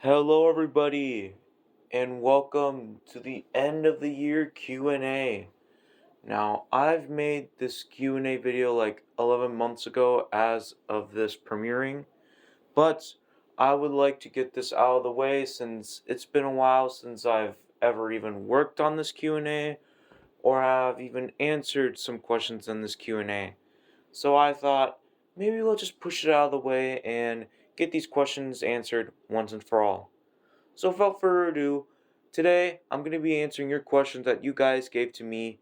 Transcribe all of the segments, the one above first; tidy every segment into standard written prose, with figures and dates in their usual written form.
Hello everybody and welcome to the end of the year Q&A. Now, I've made this Q&A video like 11 months ago as of this premiering, but I would like to get this out of the way since it's been a while since I've ever even worked on this Q&A or have even answered some questions in this Q&A. So I thought maybe we'll just push it out of the way and get these questions answered once and for all. So without further ado, today I'm going to be answering your questions that you guys gave to me,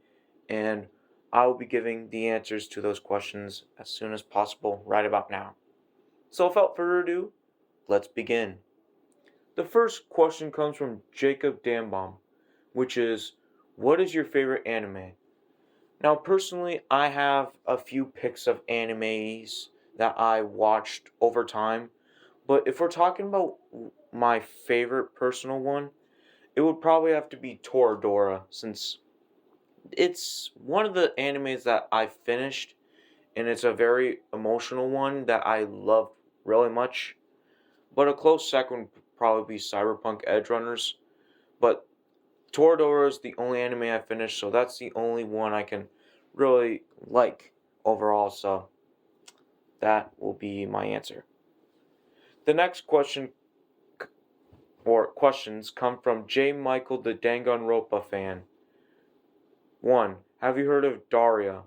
and I will be giving the answers to those questions as soon as possible right about now. So without further ado, let's begin. The first question comes from Jacob Dambaum, which is, what is your favorite anime? Now, personally, I have a few picks of animes that I watched over time, but if we're talking about my favorite personal one, it would probably have to be Toradora, since it's one of the animes that I finished, and it's a very emotional one that I love really much. But a close second would probably be Cyberpunk Edgerunners. But Toradora is the only anime I finished, so that's the only one I can really like overall, so that will be my answer. The next question or questions come from J. Michael the Danganronpa fan. 1. Have you heard of Daria?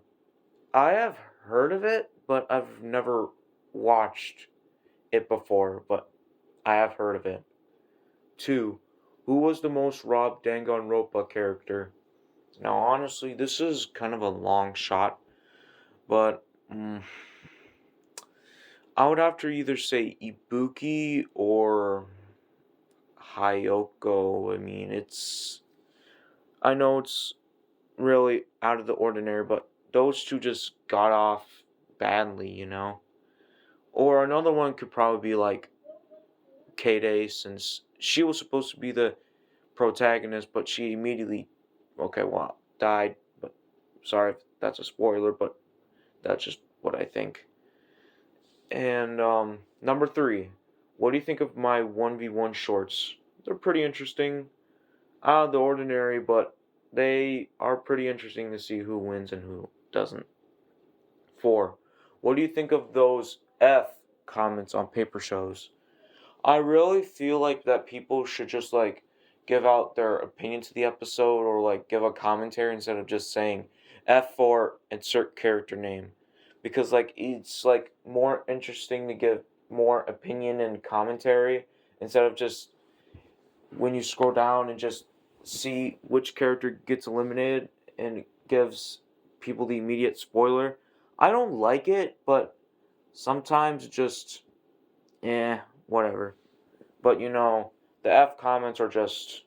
I have heard of it, but I've never watched it before, but I have heard of it. 2. Who was the most robbed Danganronpa character? Now, honestly, this is kind of a long shot, but I would have to either say Ibuki or Hayoko. I know it's really out of the ordinary, but those two just got off badly. Or another one could probably be like K-Day, since she was supposed to be the protagonist, but she immediately, okay, well, died. But sorry if that's a spoiler, but that's just what I think. And number 3, what do you think of my 1v1 shorts? They're pretty interesting, out of the ordinary, but they are pretty interesting to see who wins and who doesn't. 4, what do you think of those F comments on paper shows? I really feel like that people should just like give out their opinion to the episode or like give a commentary instead of just saying F for insert character name. Because like it's like more interesting to give more opinion and commentary instead of just when you scroll down and just see which character gets eliminated and it gives people the immediate spoiler. I don't like it, but sometimes just whatever. But the F comments are just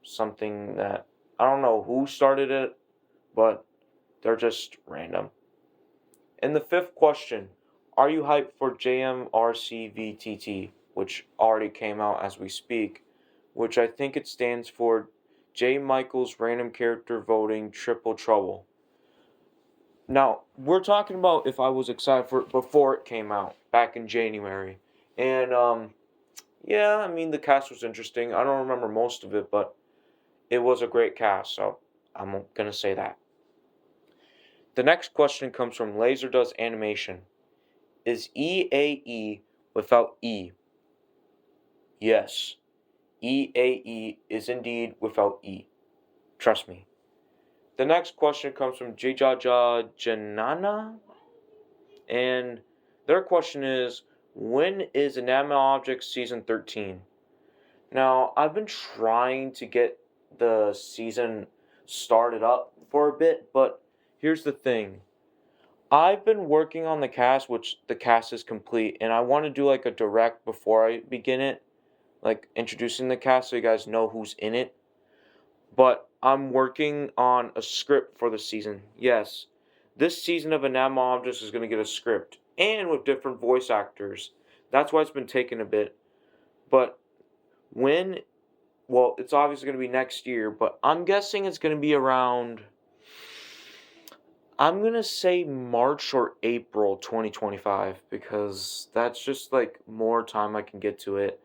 something that I don't know who started it, but they're just random. And the fifth question, are you hyped for JMRCVTT, which already came out as we speak, which I think it stands for J. Michael's Random Character Voting Triple Trouble. Now, we're talking about if I was excited for it before it came out, back in January. And, yeah, I mean, the cast was interesting. I don't remember most of it, but it was a great cast, so I'm gonna say that. The next question comes from Laser Does Animation. Is EAE without E? Yes. EAE is indeed without E. Trust me. The next question comes from Jijaja Janana. And their question is, when is Inanimate Objects Season 13? Now, I've been trying to get the season started up for a bit, but here's the thing. I've been working on the cast, which the cast is complete, and I want to do like a direct before I begin it, like introducing the cast so you guys know who's in it. But I'm working on a script for the season. Yes, this season of Inanimate Objects is going to get a script, and with different voice actors. That's why it's been taking a bit. But when, well, it's obviously going to be next year, but I'm guessing it's going to be around, I'm going to say March or April 2025, because that's just like more time I can get to it.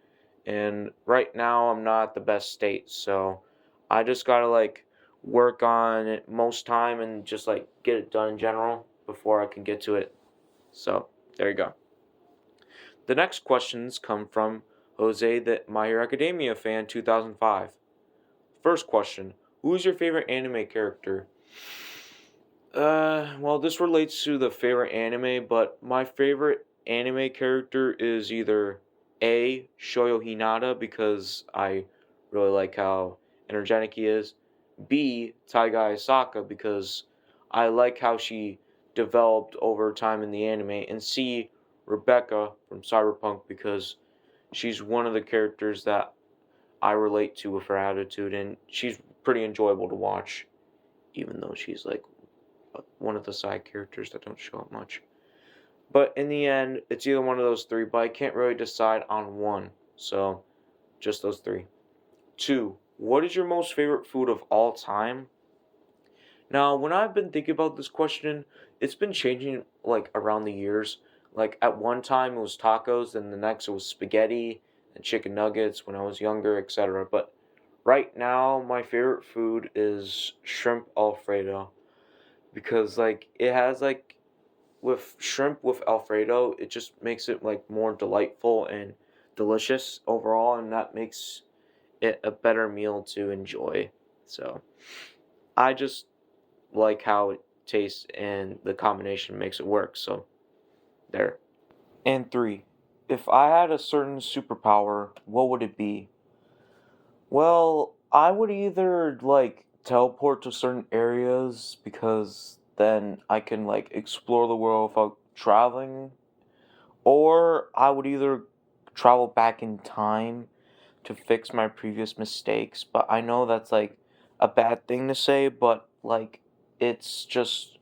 and right now I'm not at the best state, so I just gotta like work on it most time and just like get it done in general before I can get to it. So there you go. The next questions come from Jose, the My Hero Academia fan, 2005. First question: who is your favorite anime character? Well, this relates to the favorite anime, but my favorite anime character is either A. Shoyo Hinata because I really like how energetic he is, B. Taiga Asaka because I like how she developed over time in the anime, and C. Rebecca from Cyberpunk because she's one of the characters that I relate to with her attitude, and she's pretty enjoyable to watch, even though she's like one of the side characters that don't show up much. But in the end, it's either one of those three, but I can't really decide on one. So, just those three. Two, what is your most favorite food of all time? Now, when I've been thinking about this question, it's been changing like around the years. Like at one time it was tacos, then the next it was spaghetti and chicken nuggets when I was younger, etc. But right now, my favorite food is shrimp Alfredo because like it has like with shrimp with Alfredo, it just makes it like more delightful and delicious overall, and that makes it a better meal to enjoy. So I just like how it tastes, and the combination makes it work. So there. And three, if I had a certain superpower, what would it be? Well, I would either like teleport to certain areas because then I can like explore the world without traveling, or I would either travel back in time to fix my previous mistakes, but I know that's like a bad thing to say, but like it's just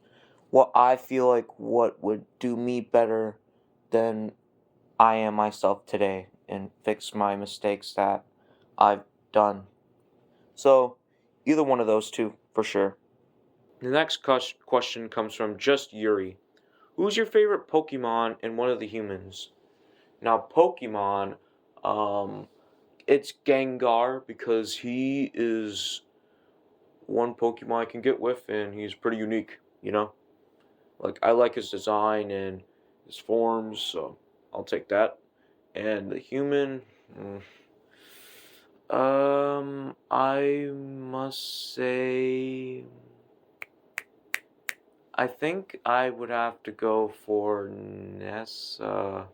what I feel like what would do me better than I am myself today and fix my mistakes that I've done. So, either one of those two, for sure. The next question comes from Just Yuri. Who's your favorite Pokemon and one of the humans? Now, Pokemon, um, it's Gengar because he is one Pokemon I can get with, and he's pretty unique, you know? Like, I like his design and his forms, so I'll take that. And the human, I must say, I think I would have to go for Nessa.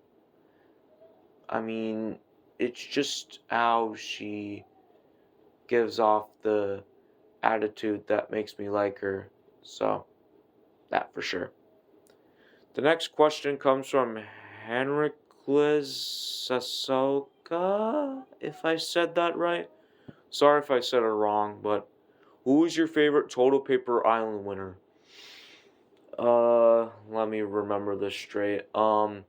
I mean, it's just how she gives off the attitude that makes me like her. So, that for sure. The next question comes from Henricles Sasoka, if I said that right. Sorry if I said it wrong, but who is your favorite Total Paper Island winner? Let me remember this straight. I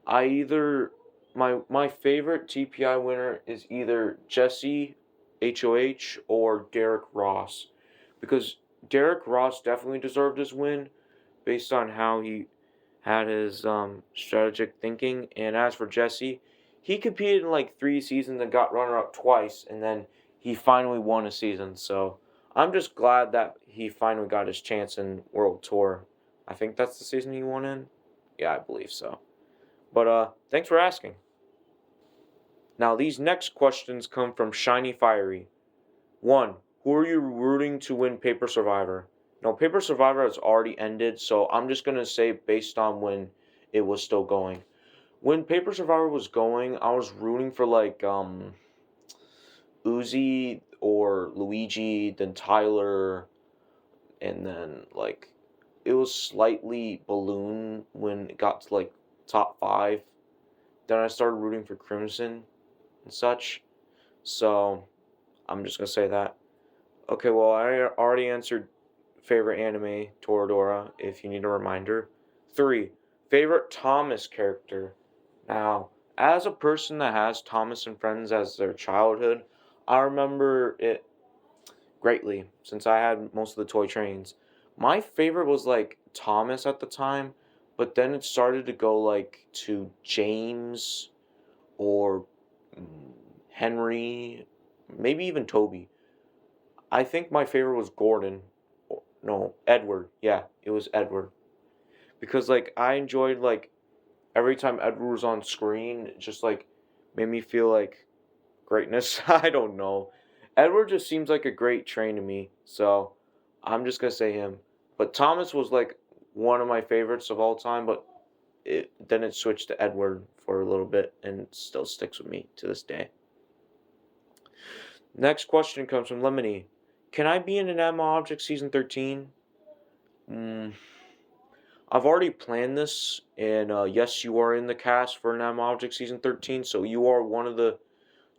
either my favorite TPI winner is either Jesse HOH or Derek Ross, because Derek Ross definitely deserved his win based on how he had his strategic thinking. And as for Jesse, he competed in like 3 seasons and got runner up twice, and then he finally won a season. So I'm just glad that he finally got his chance in World Tour. I think that's the season he won in. Yeah, I believe so. But thanks for asking. Now these next questions come from Shiny Fiery. One, who are you rooting to win Paper Survivor? No, Paper Survivor has already ended, so I'm just gonna say based on when it was still going. When Paper Survivor was going, I was rooting for like Uzi or Luigi, then Tyler, and then like it was slightly Balloon when it got to like top five. Then I started rooting for Crimson and such. So I'm just gonna say that. Okay, well I already answered favorite anime Toradora. If you need a reminder. 3. Favorite Thomas character. Now, as a person that has Thomas and Friends as their childhood, I remember it greatly since I had most of the toy trains. My favorite was like Thomas at the time, but then it started to go like to James or Henry, maybe even Toby. I think my favorite was Gordon. No, Edward. Yeah, it was Edward. Because like I enjoyed like every time Edward was on screen, it just like made me feel like greatness. I don't know. Edward just seems like a great train to me, so I'm just gonna say him. But Thomas was like one of my favorites of all time, but then it switched to Edward for a little bit and it still sticks with me to this day. Next question comes from Lemony. Can I be in an Anima Object Season 13? Mm, I've already planned this, and yes, you are in the cast for an Anima Object Season 13, so you are one of the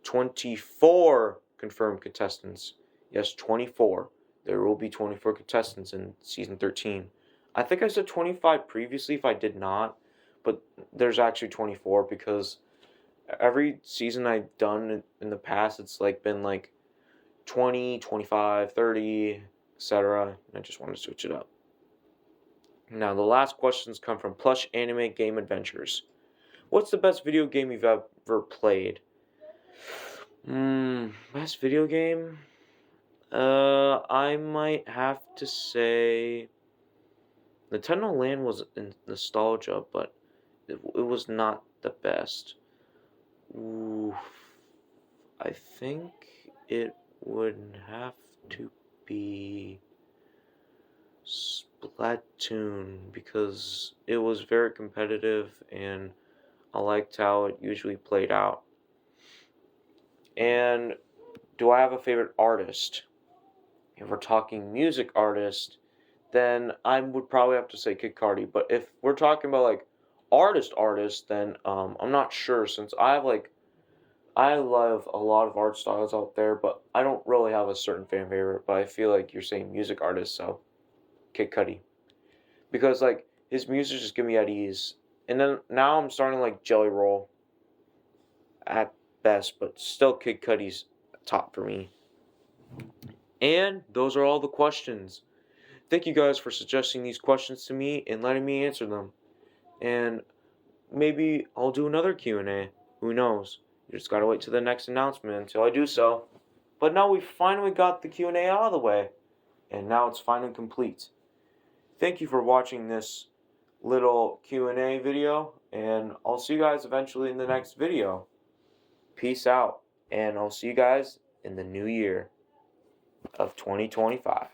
24 confirmed contestants. Yes, 24. There will be 24 contestants in Season 13. I think I said 25 previously if I did not, but there's actually 24 because every season I've done in the past, it's like been like 20, 25, 30, etc. I just want to switch it up. Now, the last questions come from Plush Anime Game Adventures. What's the best video game you've ever played? Best video game? I might have to say Nintendo Land was in nostalgia, but it was not the best. Ooh, I think it would have to be Splatoon because it was very competitive and I liked how it usually played out. And do I have a favorite artist? If we're talking music artist, then I would probably have to say Kid Cudi. But if we're talking about like artist, then I'm not sure since I love a lot of art styles out there, but I don't really have a certain fan favorite. But I feel like you're saying music artist, so Kid Cudi because like his music just give me at ease. And then now I'm starting like Jelly Roll at best, but still Kid Cudi's top for me. And those are all the questions. Thank you guys for suggesting these questions to me and letting me answer them. And maybe I'll do another Q&A. Who knows? You just gotta wait till the next announcement until I do so. But now we finally got the Q&A out of the way. And now it's finally complete. Thank you for watching this little Q&A video. And I'll see you guys eventually in the next video. Peace out. And I'll see you guys in the new year of 2025.